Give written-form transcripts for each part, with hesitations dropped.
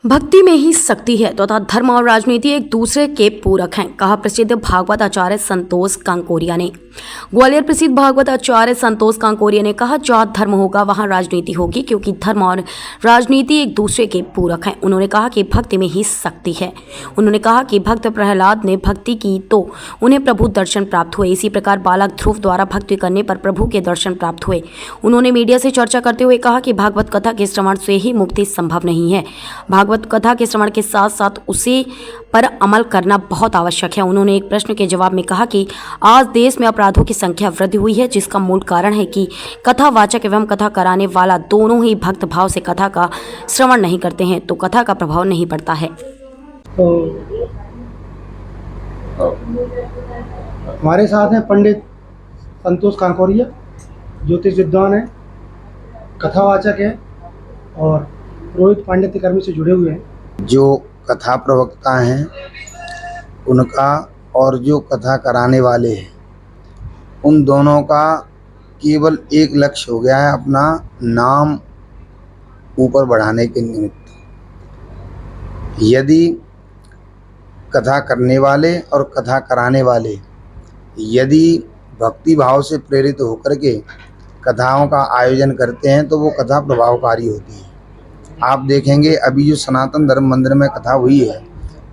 भक्ति में ही शक्ति है तथा धर्म और राजनीति एक दूसरे के पूरक हैं, कहा प्रसिद्ध भागवत आचार्य संतोष कांकोरिया ने। ग्वालियर प्रसिद्ध भागवत आचार्य संतोष कांकोरिया ने कहा, जहाँ धर्म होगा वहाँ राजनीति होगी, क्योंकि धर्म और राजनीति एक दूसरे के पूरक हैं। उन्होंने कहा कि भक्ति में ही शक्ति है। उन्होंने कहा कि भक्त प्रहलाद ने भक्ति की तो उन्हें प्रभु दर्शन प्राप्त हुए, इसी प्रकार बालक ध्रुव द्वारा भक्ति करने पर प्रभु के दर्शन प्राप्त हुए। उन्होंने मीडिया से चर्चा करते हुए कहा कि भागवत कथा के श्रवण से ही मुक्ति संभव नहीं है, भागवत कथा के श्रवण के साथ साथ उसे पर अमल करना बहुत आवश्यक है। उन्होंने एक प्रश्न के जवाब में कहा कि आज देश में अपराधों की संख्या वृद्धि हुई है, जिसका मूल कारण है कि कथावाचक एवं कथा कराने वाला दोनों ही भक्त भाव से कथा का श्रवण नहीं करते हैं, तो कथा का प्रभाव नहीं पड़ता है। हमारे साथ हैं पंडित संतोष कांकोरिया, ज्योतिष विद्वान है, कथावाचक है और पुरोहित पांडित्य कर्म से जुड़े हुए हैं। जो कथा प्रवक्ता हैं उनका और जो कथा कराने वाले हैं उन दोनों का केवल एक लक्ष्य हो गया है, अपना नाम ऊपर बढ़ाने के निमित्त। यदि कथा करने वाले और कथा कराने वाले यदि भक्ति भाव से प्रेरित होकर के कथाओं का आयोजन करते हैं तो वो कथा प्रभावकारी होती है। आप देखेंगे अभी जो सनातन धर्म मंदिर में कथा हुई है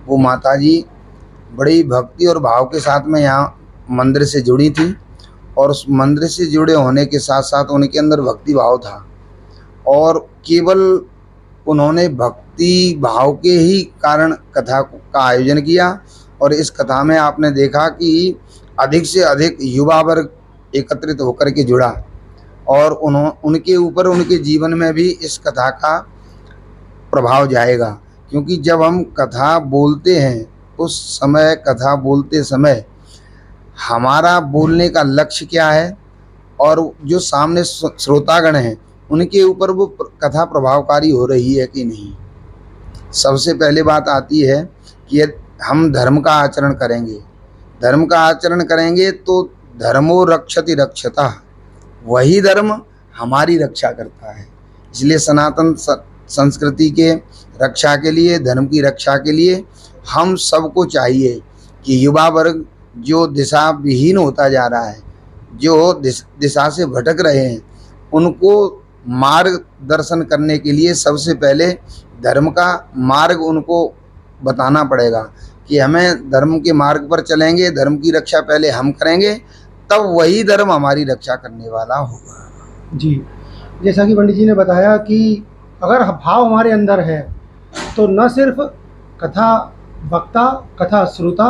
वो माताजी बड़ी भक्ति और भाव के साथ में यहाँ मंदिर से जुड़ी थी और उस मंदिर से जुड़े होने के साथ साथ उनके अंदर भक्ति भाव था और केवल उन्होंने भक्ति भाव के ही कारण कथा का आयोजन किया। और इस कथा में आपने देखा कि अधिक से अधिक युवा वर्ग एकत्रित होकर के जुड़ा और उनके ऊपर उनके जीवन में भी इस कथा का प्रभाव जाएगा, क्योंकि जब हम कथा बोलते हैं उस समय कथा बोलते समय हमारा बोलने का लक्ष्य क्या है और जो सामने श्रोतागण हैं उनके ऊपर वो कथा प्रभावकारी हो रही है कि नहीं। सबसे पहले बात आती है कि हम धर्म का आचरण करेंगे, धर्म का आचरण करेंगे तो धर्मो रक्षति रक्षता, वही धर्म हमारी रक्षा करता है। इसलिए सनातन संस्कृति के रक्षा के लिए, धर्म की रक्षा के लिए हम सबको चाहिए कि युवा वर्ग जो दिशा विहीन होता जा रहा है, जो दिशा से भटक रहे हैं, उनको मार्गदर्शन करने के लिए सबसे पहले धर्म का मार्ग उनको बताना पड़ेगा कि हमें धर्म के मार्ग पर चलेंगे, धर्म की रक्षा पहले हम करेंगे, तब वही धर्म हमारी रक्षा करने वाला होगा। जी, जैसा कि पंडित जी ने बताया कि अगर भाव हमारे अंदर है तो न सिर्फ कथा वक्ता, कथा श्रोता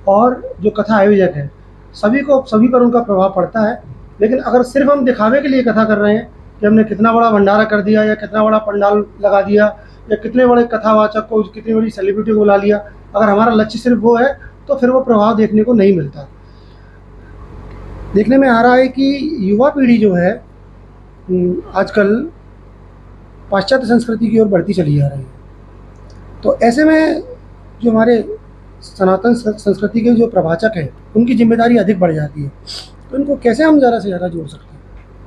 और जो कथा आयोजक है सभी पर उनका प्रभाव पड़ता है। लेकिन अगर सिर्फ हम दिखावे के लिए कथा कर रहे हैं कि हमने कितना बड़ा भंडारा कर दिया या कितना बड़ा पंडाल लगा दिया या कितने बड़े कथावाचक को, कितनी बड़ी सेलिब्रिटी को बुला लिया, अगर हमारा लक्ष्य सिर्फ वो है तो फिर वो प्रभाव देखने को नहीं मिलता। देखने में आ रहा है कि युवा पीढ़ी जो है आजकल पाश्चात्य संस्कृति की ओर बढ़ती चली जा रही है। तो ऐसे में जो हमारे सनातन संस्कृति के जो प्रवाचक हैं उनकी जिम्मेदारी अधिक बढ़ जाती है, तो इनको कैसे हम ज़्यादा से ज़्यादा जोड़ सकते हैं?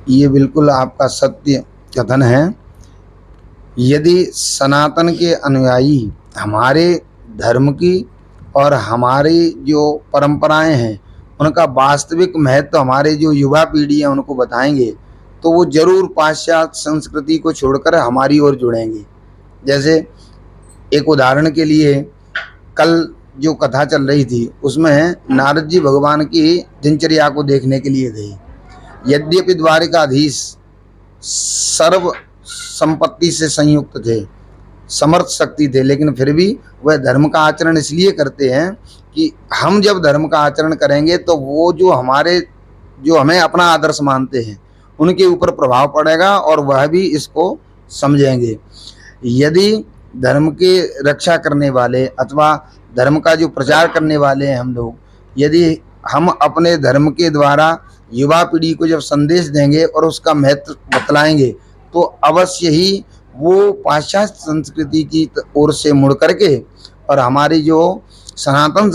ये बिल्कुल आपका सत्य कथन है। यदि सनातन के अनुयायी हमारे धर्म की और हमारी जो परंपराएं हैं उनका वास्तविक महत्व हमारे जो युवा पीढ़ी है उनको बताएंगे तो वो जरूर पाश्चात्य संस्कृति को छोड़कर हमारी ओर जुड़ेंगे। जैसे एक उदाहरण के लिए कल जो कथा चल रही थी उसमें नारद जी भगवान की दिनचर्या को देखने के लिए गए। यद्यपि द्वारिकाधीश सर्व संपत्ति से संयुक्त थे, समर्थ शक्ति थे, लेकिन फिर भी वह धर्म का आचरण इसलिए करते हैं कि हम जब धर्म का आचरण करेंगे तो वो जो हमें अपना आदर्श मानते हैं उनके ऊपर प्रभाव पड़ेगा और वह भी इसको समझेंगे। यदि धर्म के रक्षा करने वाले अथवा धर्म का जो प्रचार करने वाले हैं हम लोग, यदि हम अपने धर्म के द्वारा युवा पीढ़ी को जब संदेश देंगे और उसका महत्व बतलाएंगे तो अवश्य ही वो पाश्चात्य संस्कृति की ओर से मुड़ करके और हमारी जो सनातन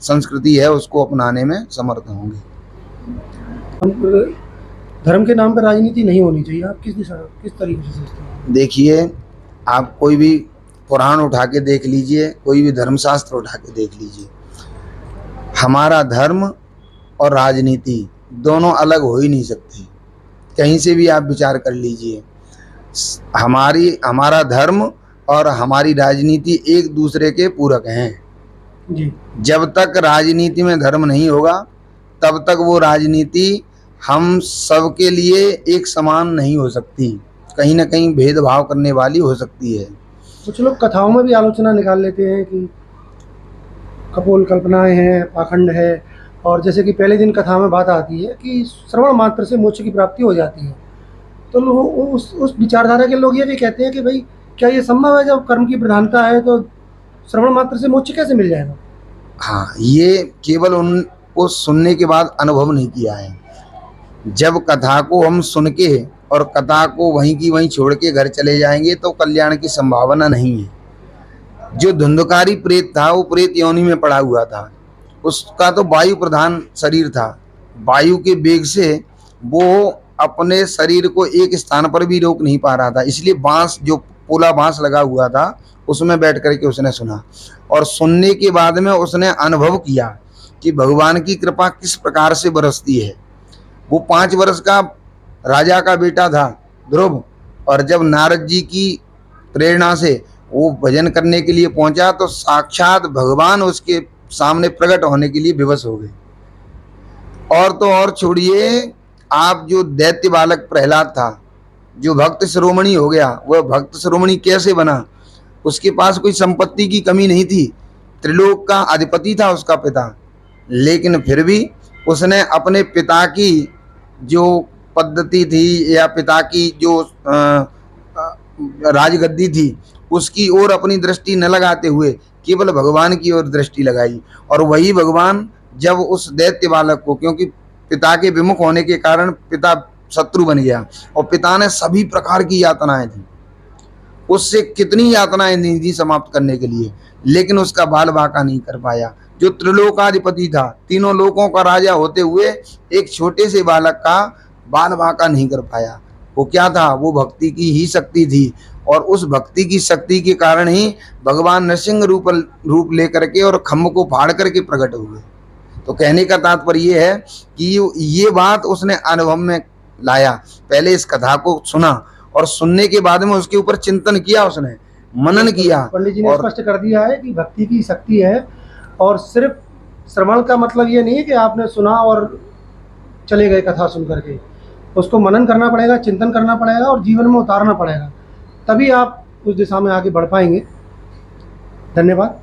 संस्कृति है उसको अपनाने में समर्थ होंगे। धर्म के नाम पर राजनीति नहीं होनी चाहिए, आप किस तरीके से सोचते हैं? देखिए, आप कोई भी पुराण उठा के देख लीजिए, कोई भी धर्मशास्त्र उठा के देख लीजिए, हमारा धर्म और राजनीति दोनों अलग हो ही नहीं सकते। कहीं से भी आप विचार कर लीजिए, हमारा धर्म और हमारी राजनीति एक दूसरे के पूरक हैं। जी। जब तक राजनीति में धर्म नहीं होगा तब तक वो राजनीति हम सबके लिए एक समान नहीं हो सकती, कहीं ना कहीं भेदभाव करने वाली हो सकती है। कुछ लोग कथाओं में भी आलोचना निकाल लेते हैं कि कपोल कल्पनाएं हैं, पाखंड है, और जैसे कि पहले दिन कथा में बात आती है कि श्रवण मात्र से मोक्ष की प्राप्ति हो जाती है, तो लोग उस विचारधारा के लोग ये भी कहते हैं कि भाई क्या ये संभव है, जब कर्म की प्रधानता है तो श्रवण मात्र से मोक्ष कैसे मिल जाएगा? हाँ, ये केवल उनको सुनने के बाद अनुभव नहीं किया है। जब कथा को हम सुन के और कथा को वहीं की वहीं छोड़ के घर चले जाएंगे तो कल्याण की संभावना नहीं है। जो धुंधकारी प्रेत था वो प्रेत योनि में पड़ा हुआ था, उसका तो वायु प्रधान शरीर था, वायु के वेग से वो अपने शरीर को एक स्थान पर भी रोक नहीं पा रहा था, इसलिए बांस, जो पोला बांस लगा हुआ था, उसमें बैठ करके उसने सुना, और सुनने के बाद में उसने अनुभव किया कि भगवान की कृपा किस प्रकार से बरसती है। वो 5 वर्ष का राजा का बेटा था ध्रुव, और जब नारद जी की प्रेरणा से वो भजन करने के लिए पहुंचा तो साक्षात भगवान उसके सामने प्रकट होने के लिए विवश हो गए। और तो और छोड़िए, आप जो दैत्य बालक प्रहलाद था, जो भक्त शिरोमणि हो गया, वह भक्त शिरोमणि कैसे बना? उसके पास कोई संपत्ति की कमी नहीं थी, त्रिलोक का अधिपति था उसका पिता, लेकिन फिर भी उसने अपने पिता की जो पद्धति थी या पिता की जो राजगद्दी थी उसकी ओर अपनी दृष्टि न लगाते हुए केवल भगवान की ओर दृष्टि लगाई। और वही भगवान जब उस दैत्य बालक को, क्योंकि पिता के विमुख होने के कारण पिता शत्रु बन गया और पिता ने सभी प्रकार की यातनाएं दी, उससे कितनी यातनाएं दी समाप्त करने के लिए, लेकिन उसका बाल बांका नहीं कर पाया। जो त्रिलोकाधिपति था, तीनों लोकों का राजा होते हुए एक छोटे से बालक का बाल बांका नहीं कर पाया। वो क्या था? वो भक्ति की ही शक्ति थी, और उस भक्ति की शक्ति के कारण ही भगवान नरसिंह रूप लेकर के और खम्भ को फाड़ करके प्रकट हुए। तो कहने का तात्पर्य ये है कि ये बात उसने अनुभव में लाया। पहले इस कथा को सुना और सुनने के बाद में उसके ऊपर चिंतन किया, उसने मनन किया। पंडित जी ने स्पष्ट कर दिया है कि भक्ति की शक्ति है, और सिर्फ श्रवण का मतलब ये नहीं है कि आपने सुना और चले गए कथा सुन करके, उसको मनन करना पड़ेगा, चिंतन करना पड़ेगा और जीवन में उतारना पड़ेगा, तभी आप उस दिशा में आगे बढ़ पाएंगे। धन्यवाद।